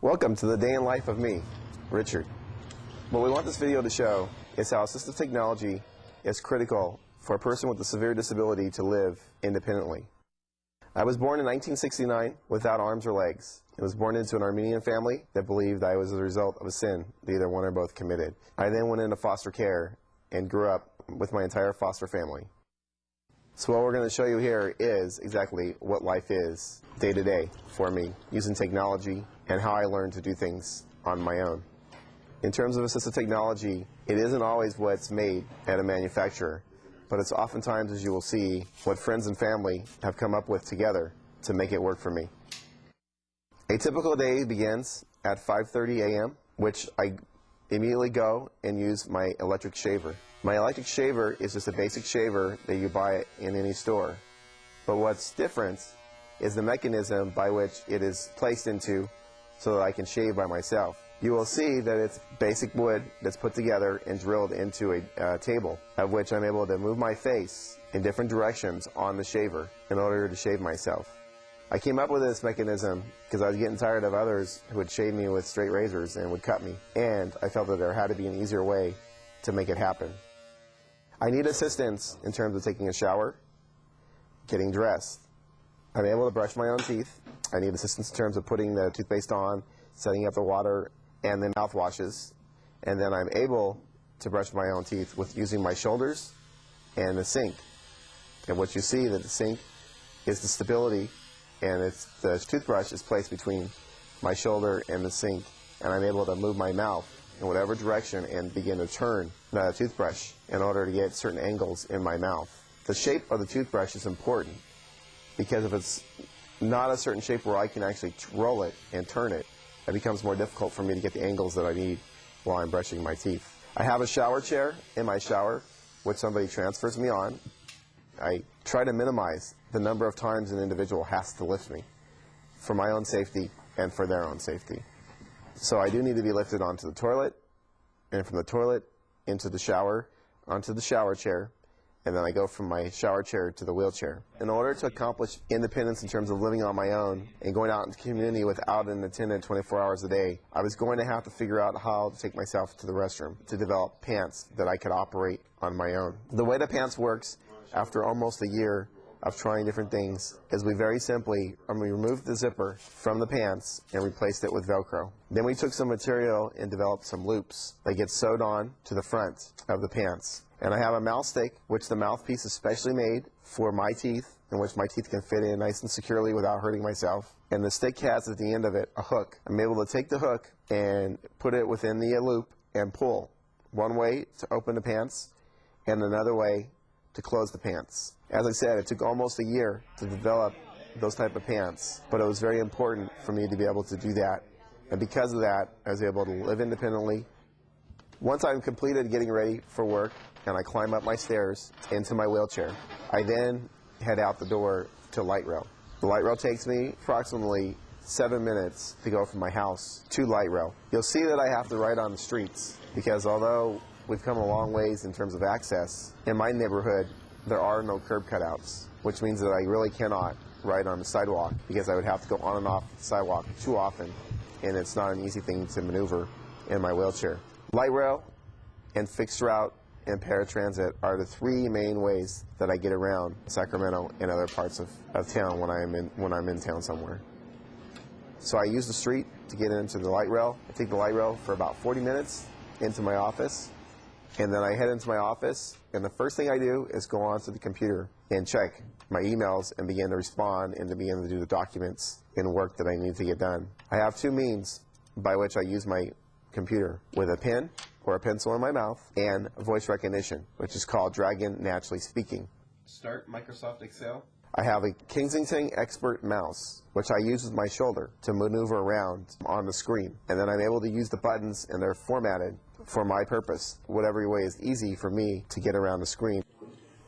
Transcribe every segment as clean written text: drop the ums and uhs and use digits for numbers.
Welcome to the day in life of me, Richard. What we want this video to show is how assistive technology is critical for a person with a severe disability to live independently. I was born in 1969 without arms or legs. I was born into an Armenian family that believed I was the result of a sin that either one or both committed. I then went into foster care and grew up with my entire foster family. So what we're going to show you here is exactly what life is day to day for me, using technology and how I learned to do things on my own. In terms of assistive technology, it isn't always what's made at a manufacturer, but it's oftentimes, as you will see, what friends and family have come up with together to make it work for me. A typical day begins at 5:30 a.m., which I immediately go and use my electric shaver. My electric shaver is just a basic shaver that you buy in any store. But what's different is the mechanism by which it is placed into so that I can shave by myself. You will see that it's basic wood that's put together and drilled into a table, of which I'm able to move my face in different directions on the shaver in order to shave myself. I came up with this mechanism because I was getting tired of others who would shave me with straight razors and would cut me, and I felt that there had to be an easier way to make it happen. I need assistance in terms of taking a shower, getting dressed. I'm able to brush my own teeth. I need assistance in terms of putting the toothpaste on, setting up the water and the mouthwashes, and then I'm able to brush my own teeth with using my shoulders and the sink. And what you see that the sink is the stability, and the toothbrush is placed between my shoulder and the sink, and I'm able to move my mouth in whatever direction and begin to turn the toothbrush in order to get certain angles in my mouth. The shape of the toothbrush is important because if it's not a certain shape where I can actually roll it and turn it, it becomes more difficult for me to get the angles that I need while I'm brushing my teeth. I have a shower chair in my shower which somebody transfers me on. I try to minimize the number of times an individual has to lift me for my own safety and for their own safety. So I do need to be lifted onto the toilet, and from the toilet into the shower, onto the shower chair, and then I go from my shower chair to the wheelchair. In order to accomplish independence in terms of living on my own and going out into the community without an attendant 24 hours a day, I was going to have to figure out how to take myself to the restroom, to develop pants that I could operate on my own. The way the pants works, after almost a year of trying different things, is we very simply we removed the zipper from the pants and replaced it with Velcro. Then we took some material and developed some loops that get sewed on to the front of the pants. And I have a mouth stick, which the mouthpiece is specially made for my teeth, in which my teeth can fit in nice and securely without hurting myself. And the stick has at the end of it a hook. I'm able to take the hook and put it within the loop and pull. One way to open the pants and another way to close the pants. As I said, it took almost a year to develop those type of pants, but it was very important for me to be able to do that. And because of that, I was able to live independently. Once I'm completed getting ready for work and I climb up my stairs into my wheelchair, I then head out the door to light rail. The light rail takes me approximately 7 minutes to go from my house to light rail. You'll see that I have to ride on the streets because although we've come a long ways in terms of access, in my neighborhood there are no curb cutouts, which means that I really cannot ride on the sidewalk because I would have to go on and off the sidewalk too often, and it's not an easy thing to maneuver in my wheelchair. Light rail and fixed route and paratransit are the three main ways that I get around Sacramento and other parts of town when I'm in town somewhere. So I use the street to get into the light rail. I take the light rail for about 40 minutes into my office, and then I head into my office, and the first thing I do is go onto the computer and check my emails and begin to respond and to begin to do the documents and work that I need to get done. I have two means by which I use my computer, with a pen or a pencil in my mouth and voice recognition, which is called Dragon Naturally Speaking. Start Microsoft Excel. I have a Kensington Expert mouse, which I use with my shoulder to maneuver around on the screen. And then I'm able to use the buttons, and they're formatted for my purpose, whatever way is easy for me to get around the screen.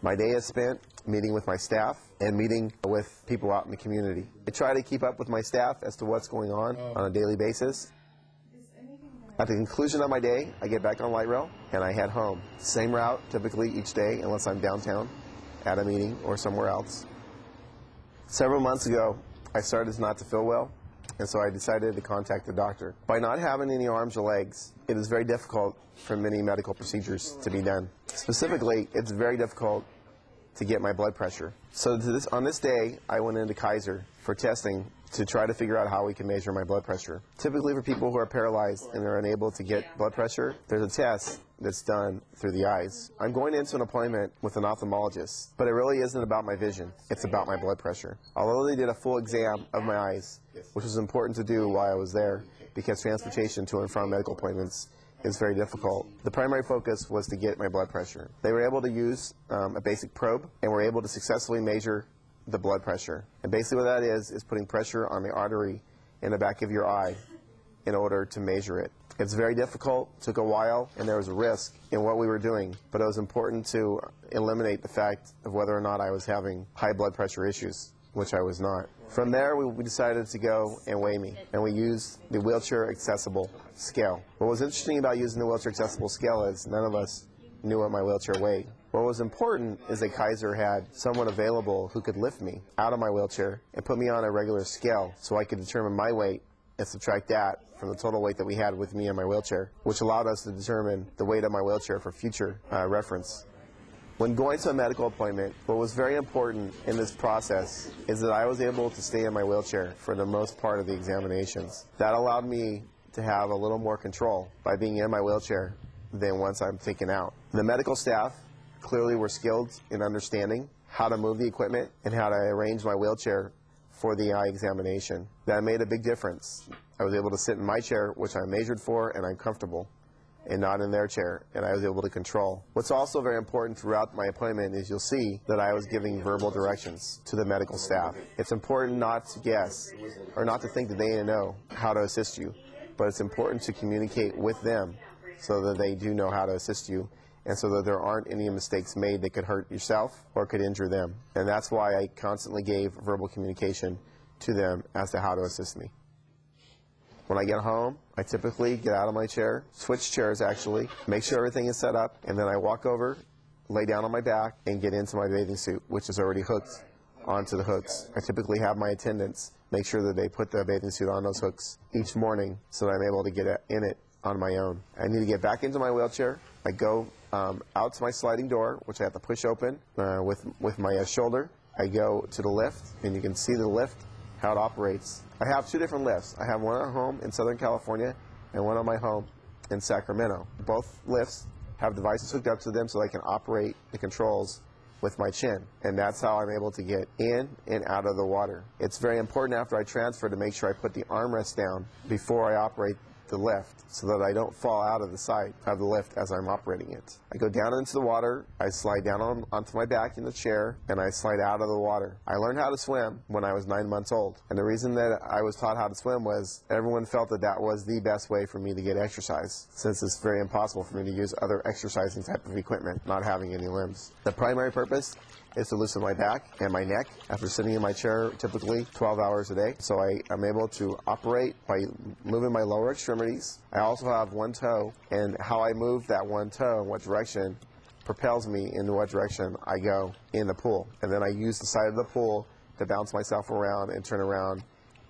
My day is spent meeting with my staff and meeting with people out in the community. I try to keep up with my staff as to what's going on a daily basis. At the conclusion of my day, I get back on light rail and I head home. Same route typically each day unless I'm downtown at a meeting or somewhere else. Several months ago, I started not to feel well, and so I decided to contact the doctor. By not having any arms or legs, it is very difficult for many medical procedures to be done. Specifically, it's very difficult to get my blood pressure. So on this day, I went into Kaiser for testing to try to figure out how we can measure my blood pressure. Typically for people who are paralyzed and are unable to get blood pressure, there's a test that's done through the eyes. I'm going into an appointment with an ophthalmologist, but it really isn't about my vision. It's about my blood pressure. Although they did a full exam of my eyes, which was important to do while I was there, because transportation to and from medical appointments is very difficult. The primary focus was to get my blood pressure. They were able to use a basic probe and were able to successfully measure the blood pressure. And basically what that is putting pressure on the artery in the back of your eye in order to measure it. It's very difficult, took a while, and there was a risk in what we were doing, but it was important to eliminate the fact of whether or not I was having high blood pressure issues, which I was not. From there, we decided to go and weigh me, and we used the wheelchair accessible scale. What was interesting about using the wheelchair accessible scale is none of us knew what my wheelchair weighed. What was important is that Kaiser had someone available who could lift me out of my wheelchair and put me on a regular scale so I could determine my weight and subtract that from the total weight that we had with me in my wheelchair, which allowed us to determine the weight of my wheelchair for future reference. When going to a medical appointment, what was very important in this process is that I was able to stay in my wheelchair for the most part of the examinations. That allowed me to have a little more control by being in my wheelchair than once I'm taken out. The medical staff clearly were skilled in understanding how to move the equipment and how to arrange my wheelchair for the eye examination. That made a big difference. I was able to sit in my chair, which I'm measured for and I'm comfortable, and not in their chair, and I was able to control. What's also very important throughout my appointment is you'll see that I was giving verbal directions to the medical staff. It's important not to guess or not to think that they know how to assist you, but it's important to communicate with them so that they do know how to assist you and so that there aren't any mistakes made that could hurt yourself or could injure them. And that's why I constantly gave verbal communication to them as to how to assist me. When I get home, I typically get out of my chair, switch chairs actually, make sure everything is set up, and then I walk over, lay down on my back, and get into my bathing suit, which is already hooked onto the hooks. I typically have my attendants make sure that they put the bathing suit on those hooks each morning so that I'm able to get in it on my own. I need to get back into my wheelchair. I go out to my sliding door, which I have to push open with my shoulder. I go to the lift, and you can see the lift, how it operates. I have two different lifts. I have one at home in Southern California and one at my home in Sacramento. Both lifts have devices hooked up to them so I can operate the controls with my chin, and that's how I'm able to get in and out of the water. It's very important after I transfer to make sure I put the armrest down before I operate the lift so that I don't fall out of the side of the lift as I'm operating it. I go down into the water, I slide down onto my back in the chair, and I slide out of the water. I learned how to swim when I was 9 months old, and the reason that I was taught how to swim was everyone felt that that was the best way for me to get exercise, since it's very impossible for me to use other exercising type of equipment, not having any limbs. The primary purpose is to loosen my back and my neck after sitting in my chair typically 12 hours a day. So I'm able to operate by moving my lower extremities. I also have one toe, and how I move that one toe in what direction propels me into what direction I go in the pool. And then I use the side of the pool to bounce myself around and turn around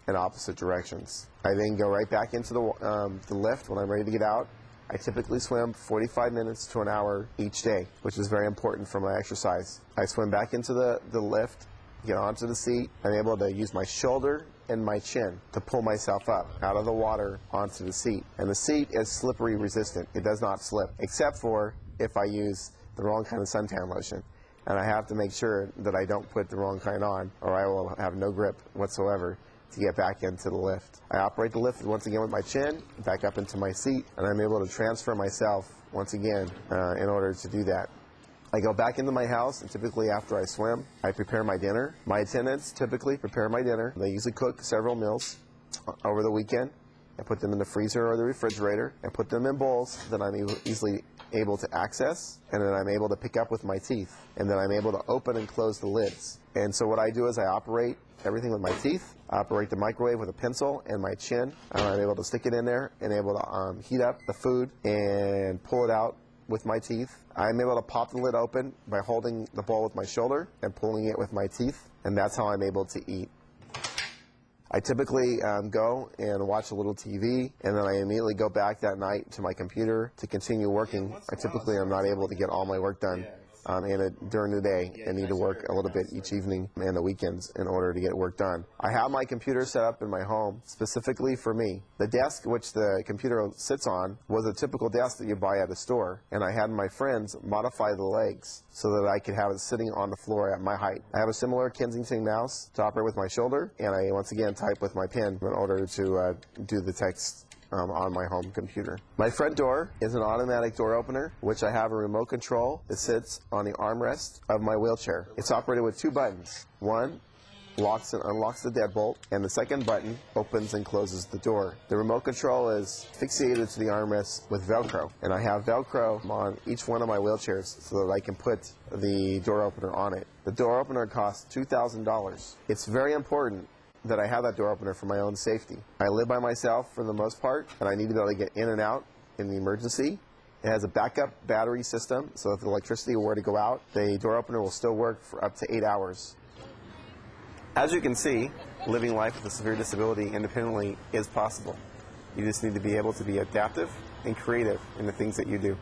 in opposite directions. I then go right back into the lift when I'm ready to get out. I typically swim 45 minutes to an hour each day, which is very important for my exercise. I swim back into the lift, get onto the seat. I'm able to use my shoulder and my chin to pull myself up out of the water onto the seat. And the seat is slippery resistant. It does not slip, except for if I use the wrong kind of suntan lotion. And I have to make sure that I don't put the wrong kind on, or I will have no grip whatsoever to get back into the lift. I operate the lift once again with my chin, back up into my seat, and I'm able to transfer myself once again in order to do that. I go back into my house, and typically after I swim, I prepare my dinner. My attendants typically prepare my dinner. They usually cook several meals over the weekend. I put them in the freezer or the refrigerator and put them in bowls that I'm easily able to access, and then I'm able to pick up with my teeth, and then I'm able to open and close the lids. And so what I do is I operate everything with my teeth. I operate the microwave with a pencil and my chin. I'm able to stick it in there and able to heat up the food and pull it out with my teeth. I'm able to pop the lid open by holding the bowl with my shoulder and pulling it with my teeth, and that's how I'm able to eat. I typically go and watch a little TV, and then I immediately go back that night to my computer to continue working. I typically am not able to get all my work done during the day. I need to work a little bit each evening and the weekends in order to get work done. I have my computer set up in my home specifically for me. The desk which the computer sits on was a typical desk that you buy at a store, and I had my friends modify the legs so that I could have it sitting on the floor at my height. I have a similar Kensington mouse to operate with my shoulder, and I once again type with my pen in order to do the text on my home computer. My front door is an automatic door opener, which I have a remote control that sits on the armrest of my wheelchair. It's operated with two buttons. One locks and unlocks the deadbolt, and the second button opens and closes the door. The remote control is fixated to the armrest with Velcro, and I have Velcro on each one of my wheelchairs so that I can put the door opener on it. The door opener costs $2,000. It's very important that I have that door opener for my own safety. I live by myself for the most part, and I need to be able to get in and out in the emergency. It has a backup battery system, so if the electricity were to go out, the door opener will still work for up to 8 hours. As you can see, living life with a severe disability independently is possible. You just need to be able to be adaptive and creative in the things that you do.